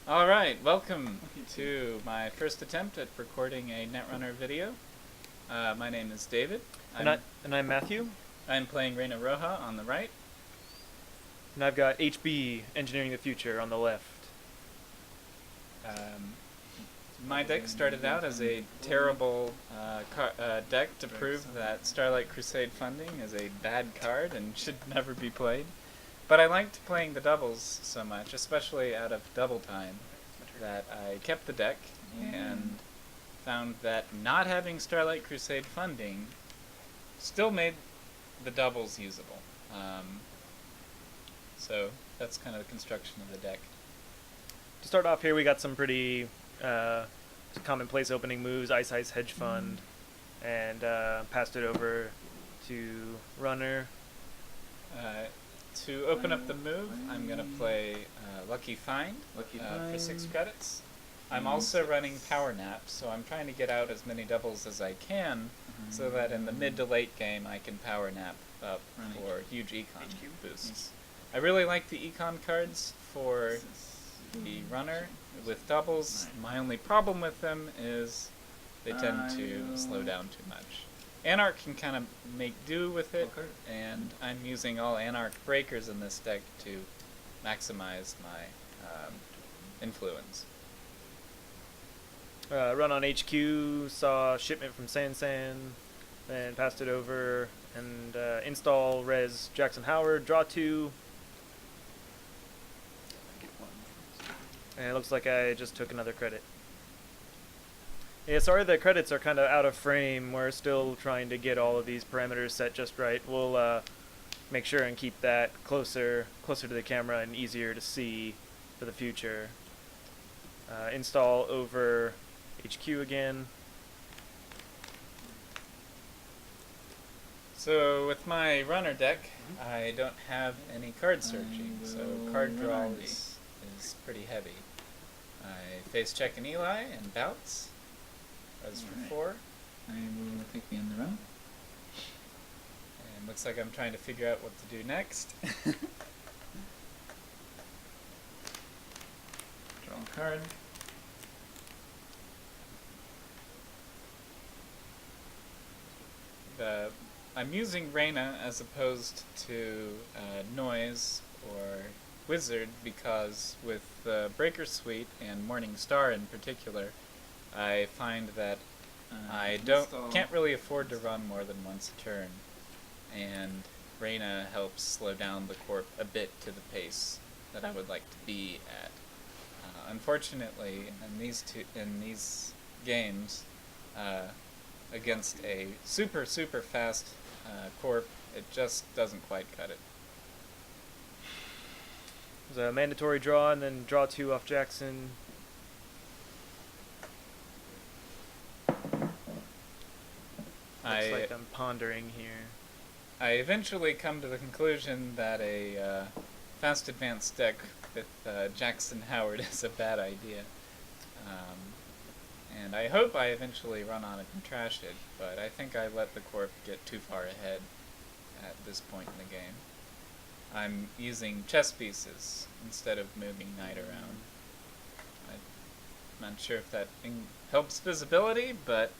Alright, welcome to my first attempt at recording a Netrunner video. My name is David. And I'm Matthew. I'm playing Reina Roja on the right. And I've got HB, Engineering the Future, on the left. My deck started out as a terrible deck to prove that Starlight Crusade Funding is a bad card and should never be played. But I liked playing the doubles so much, especially out of double time, that I kept the deck and found that not having Starlight Crusade Funding still made the doubles usable. So that's kind of the construction of the deck. To start off here, we got some pretty commonplace opening moves, Ice Hedge Fund, and passed it over to Runner. To open up the move, I'm going to play Lucky Find for 6 credits. I'm also running Power Nap, so I'm trying to get out as many doubles as I can so that in the mid to late game I can Power Nap up for huge econ boosts. I really like the econ cards for the runner with doubles. My only problem with them is they tend to slow down too much. Anarch can kind of make do with it, and I'm using all Anarch breakers in this deck to maximize my influence. Run on HQ, saw shipment from San, then passed it over, and install res Jackson Howard, draw 2. And it looks like I just took another credit. Yeah, sorry the credits are kind of out of frame. We're still trying to get all of these parameters set just right. We'll make sure and keep that closer to the camera and easier to see for the future. Install over HQ again. So with my runner deck, I don't have any card searching, so card draw is pretty heavy. I face check an Eli and bounce. Res for 4. I will take the end of the run. And looks like I'm trying to figure out what to do next. Draw a card. I'm using Reina as opposed to Noise or Wizard because with the Breaker Suite and Morning Star in particular, I find that I can't really afford to run more than once a turn, and Reina helps slow down the corp a bit to the pace that I would like to be at. Unfortunately, in these games, against a super fast corp, it just doesn't quite cut it. There's a mandatory draw, and then draw 2 off Jackson. Looks like I'm pondering here. I eventually come to the conclusion that a fast advanced deck with Jackson Howard is a bad idea. And I hope I eventually run on it and trash it, but I think I let the corp get too far ahead at this point in the game. I'm using chess pieces instead of moving knight around. I'm not sure if that helps visibility, but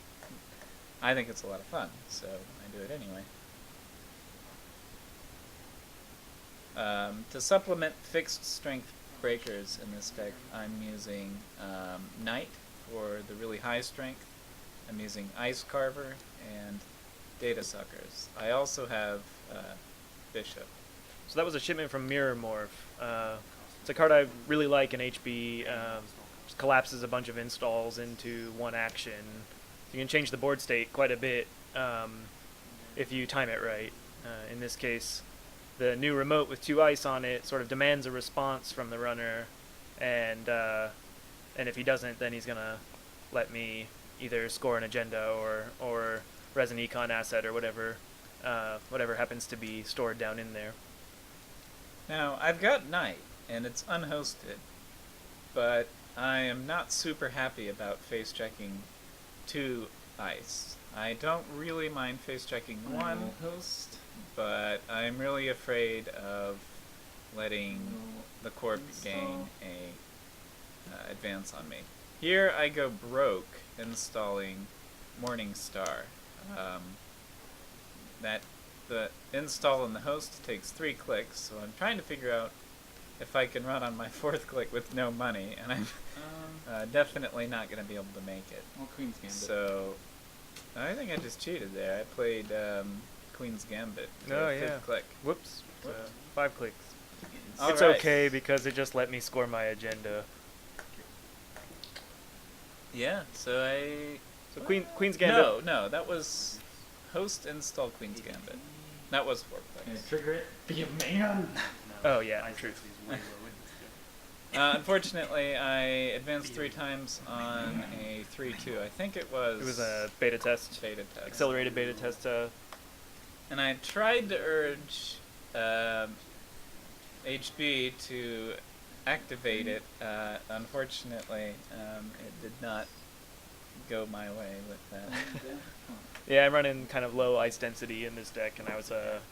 I think it's a lot of fun, so I do it anyway. To supplement fixed strength breakers in this deck, I'm using Knight for the really high strength. I'm using Ice Carver and Data Suckers. I also have Bishop. So that was a shipment from Mirror Morph. It's a card I really like in HB. Just collapses a bunch of installs into one action. You can change the board state quite a bit if you time it right. In this case, the new remote with 2 ice on it sort of demands a response from the runner, and if he doesn't, then he's gonna let me either score an agenda or res an econ asset or whatever happens to be stored down in there. Now, I've got Knight, and it's unhosted, but I am not super happy about face checking 2 ice. I don't really mind face checking 1 host, but I'm really afraid of letting the corp gain a advance on me. Here I go broke installing Morningstar. That the install in the host takes 3 clicks, so I'm trying to figure out if I can run on my 4th click with no money, and I'm definitely not going to be able to make it. Well, Queen's Gambit. So I think I just cheated there. I played Queen's Gambit. Oh, 5th yeah. click. Whoops. Whoops. 5 clicks. All It's right. okay because it just let me score my agenda. Yeah, so I... So Queen's Gambit. No, that was host install Queen's Gambit. That was 4 clicks. Trigger it. Be a man. Oh yeah, true. Unfortunately, I advanced 3 times on a 3-2. I think it was... It was a beta test, beta test. accelerated beta test. And I tried to urge HB to activate it. Unfortunately, it did not go my way with that. Yeah, I'm running kind of low ice density in this deck, and I was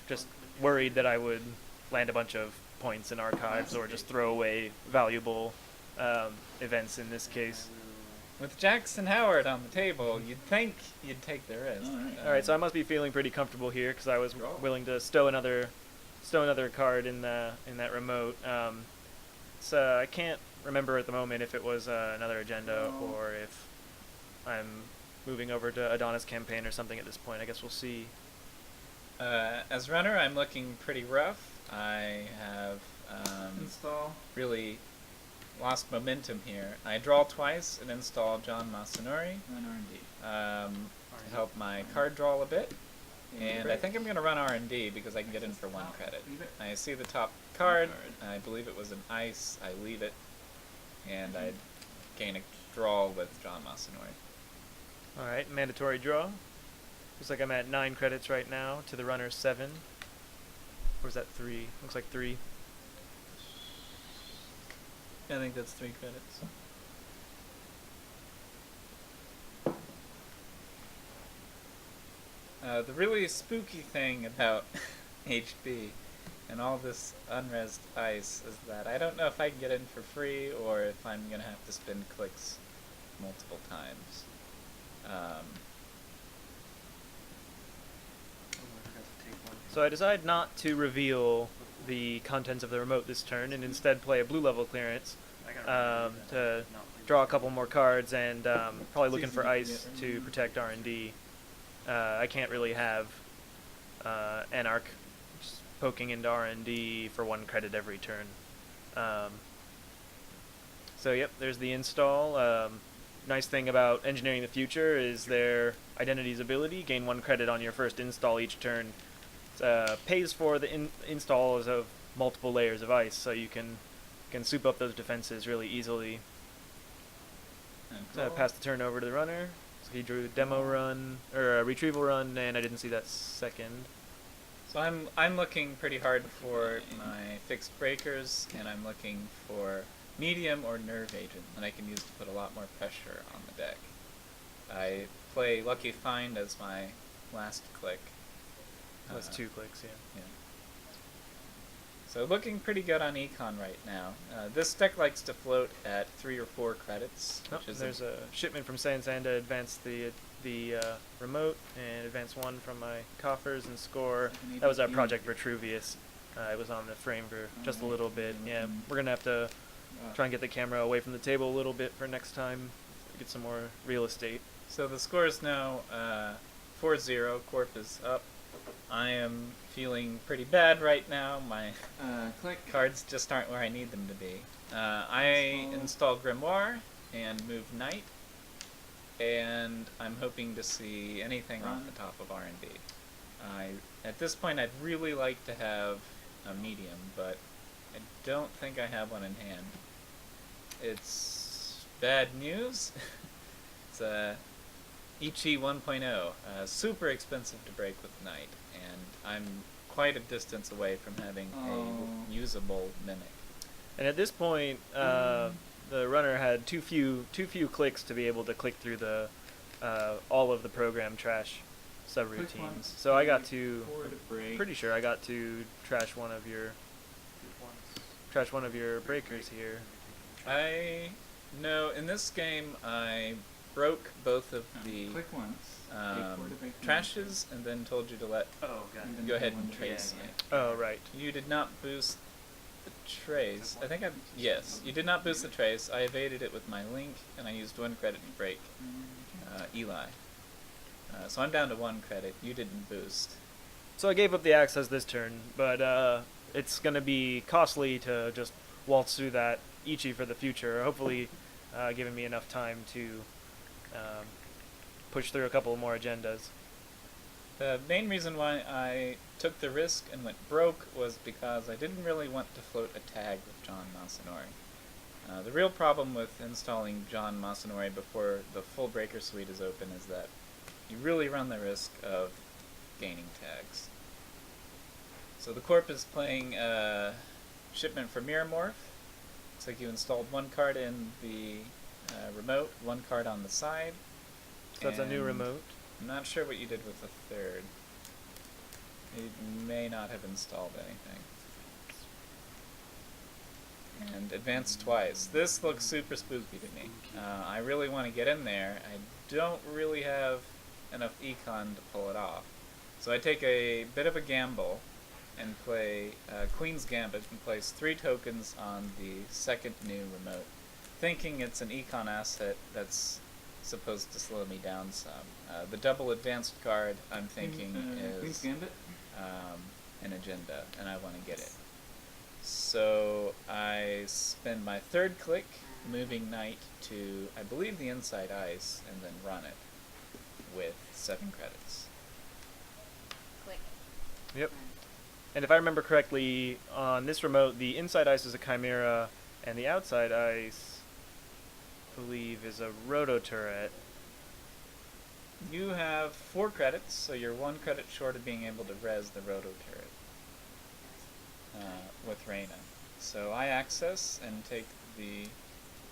just worried that I would land a bunch of points in archives or just throw away valuable events in this case. With Jackson Howard on the table, you'd think you'd take the risk. All right, so I must be feeling pretty comfortable here because I was willing to stow another card in that remote. So I can't remember at the moment if it was another agenda or if I'm moving over to Adonis campaign or something at this point. I guess we'll see. As runner, I'm looking pretty rough. I have really lost momentum here. I draw twice and install John Masanori to help my card draw a bit. And I think I'm going to run R&D because I can get in for 1 credit. I see the top card. I believe it was an ice. I leave it. And I gain a draw with John Masanori. All right, mandatory draw. Looks like I'm at 9 credits right now to the runner's 7. Or is that 3? Looks like 3. I think that's 3 credits. The really spooky thing about HB and all this unresed ice is that I don't know if I can get in for free or if I'm going to have to spend clicks multiple times. So I decide not to reveal the contents of the remote this turn and instead play a blue level clearance to draw a couple more cards and probably looking for ice to protect R&D. I can't really have Anarch just poking into R&D for 1 credit every turn. So yep, there's the install. Nice thing about Engineering the Future is their Identity's ability. Gain 1 credit on your first install each turn. Pays for the installs of multiple layers of ice, so you can soup up those defenses really easily. So I pass the turn over to the runner. So he drew a demo run or a retrieval run, and I didn't see that second. So I'm looking pretty hard for my fixed breakers, and I'm looking for medium or nerve agent that I can use to put a lot more pressure on the deck. I play Lucky Find as my last click. That's 2 clicks, yeah. So looking pretty good on Econ right now. This deck likes to float at 3 or 4 credits. There's a shipment from Sansan to advance the remote and advance 1 from my coffers and score. That was our Project Vitruvius. It was on the frame for just a little bit. Yeah, we're gonna have to try and get the camera away from the table a little bit for next time. Get some more real estate. So the score is now 4-0. Corp is up. I am feeling pretty bad right now. My cards just aren't where I need them to be. I install Grimoire and move Knight, and I'm hoping to see anything off the top of R&D. At this point, I'd really like to have a medium, but I don't think I have one in hand. It's bad news. It's Ichi 1.0, super expensive to break with Knight, and I'm quite a distance away from having a usable Mimic. And at this point, the runner had too few clicks to be able to click through the all of the program trash subroutines. So I got to pretty sure I got to trash one of your breakers here. I No, in this game I broke both of the Click once. Wait for it to break trashes and then told you to let Oh, God. And then go ahead one and to- trace yeah, it. Oh, right. You did not boost the trace. I think yes, you did not boost the trace. I evaded it with my link, and I used 1 credit to break Eli. So I'm down to 1 credit. You didn't boost. So I gave up the access this turn, but it's going to be costly to just waltz through that Ichi for the future, hopefully giving me enough time to push through a couple more agendas. The main reason why I took the risk and went broke was because I didn't really want to float a tag with John Masanori. The real problem with installing John Masanori before the full breaker suite is open is that you really run the risk of gaining tags. So the Corp is playing Shipment for Mirror Morph. Looks like you installed 1 card in the remote, 1 card on the side. So that's a new and remote. I'm not sure what you did with the 3rd. You may not have installed anything. And advanced twice. This looks super spooky to me. I really want to get in there. I don't really have enough econ to pull it off. So I take a bit of a gamble and play Queen's Gambit and place 3 tokens on the 2nd new remote, thinking it's an econ asset that's supposed to slow me down some. The double advanced card I'm thinking Queen's is Gambit? an agenda, and I want to get it. So I spend my 3rd click moving Knight to, I believe, the inside ice, and then run it with 7 credits. Click. Yep. And if I remember correctly, on this remote, the inside ice is a Chimera, and the outside ice, I believe, is a Roto turret. You have 4 credits, so you're 1 credit short of being able to res the Roto turret with Reina. So I access and take the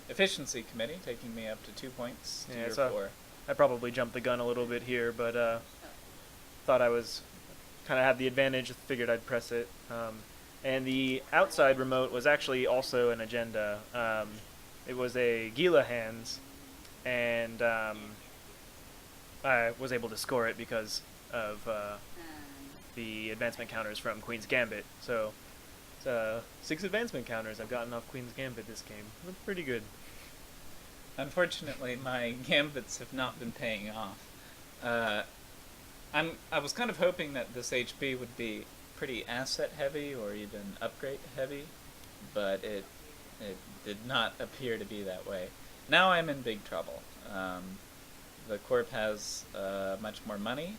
efficiency committee, taking me up to 2 points to Yeah, your so 4. I probably jumped the gun a little bit here, but thought I was kind of had the advantage. Figured I'd press it. And the outside remote was actually also an agenda. It was a Gila hands, and I was able to score it because of the advancement counters from Queen's Gambit. So 6 advancement counters I've gotten off Queen's Gambit this game. That's pretty good. Unfortunately, my gambits have not been paying off. I was kind of hoping that this HB would be pretty asset heavy or even upgrade heavy, but it did not appear to be that way. Now I'm in big trouble. The Corp has much more money,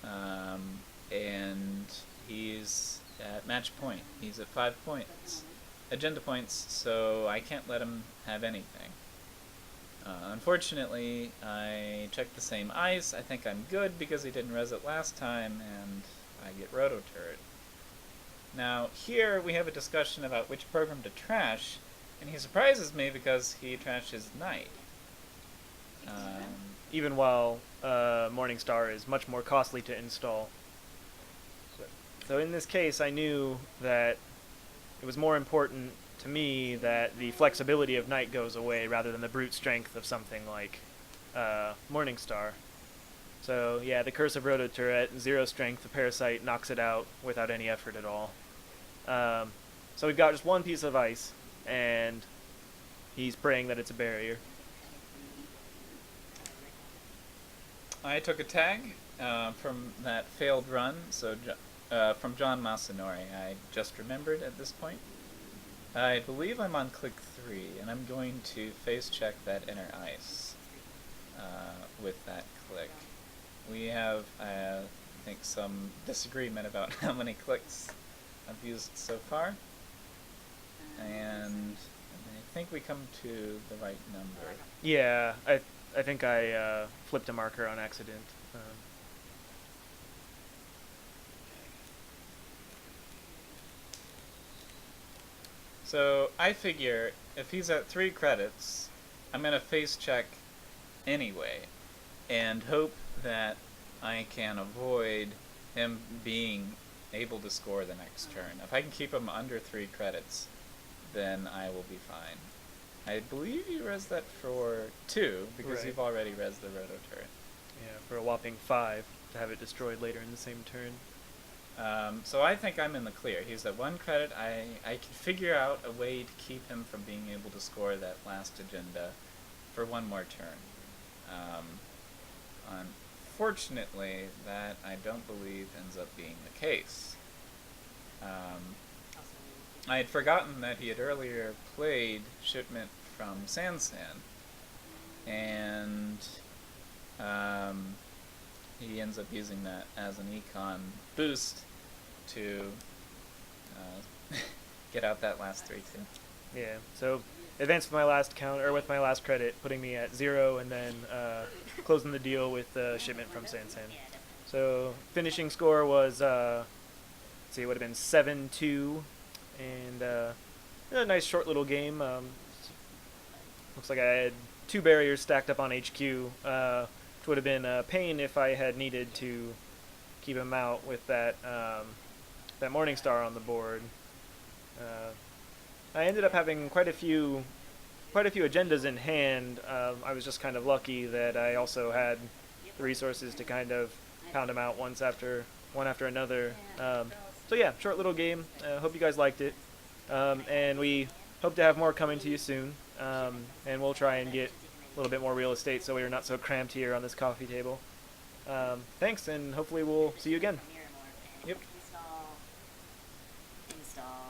and he's at match point. He's at 5 points, agenda points, so I can't let him have anything. Unfortunately, I checked the same ice. I think I'm good because he didn't res it last time, and I get Roto Turret. Now, here we have a discussion about which program to trash, and he surprises me because he trashes Knight. Even while Morningstar is much more costly to install. So in this case, I knew that it was more important to me that the flexibility of Knight goes away rather than the brute strength of something like Morningstar. So yeah, the Curse of Roto Turret, 0 strength, the Parasite knocks it out without any effort at all. So we've got just 1 piece of ice, and he's praying that it's a barrier. I took a tag from that failed run, so from John Masanori. I just remembered at this point. I believe I'm on click 3, and I'm going to face check that inner ice with that click. We have, I think, some disagreement about how many clicks I've used so far, and I think we come to the right number. Yeah, I think I flipped a marker on accident. So I figure if he's at 3 credits, I'm going to face check anyway and hope that I can avoid him being able to score the next turn. If I can keep him under 3 credits, then I will be fine. I believe you res that for 2 because Right. you've already res the roto turret. Yeah, for a whopping 5 to have it destroyed later in the same turn. So I think I'm in the clear. He's at 1 credit. I can figure out a way to keep him from being able to score that last agenda for 1 more turn. Unfortunately, that I don't believe ends up being the case. I had forgotten that he had earlier played Shipment from Sansan, and he ends up using that as an econ boost to get out that last 3 too. Yeah, so advanced with my last count, or with my last credit, putting me at 0, and then closing the deal with the Shipment from Sansan. So finishing score was, let's see, it would have been 7-2, and a nice short little game. Looks like I had 2 barriers stacked up on HQ, which would have been a pain if I had needed to keep him out with that that Morningstar on the board. I ended up having quite a few agendas in hand. I was just kind of lucky that I also had the resources to kind of pound them out one after another. So yeah, short little game. Hope you guys liked it, and we hope to have more coming to you soon. And we'll try and get a little bit more real estate so we're not so cramped here on this coffee table. Thanks, and hopefully we'll see you again. Yep.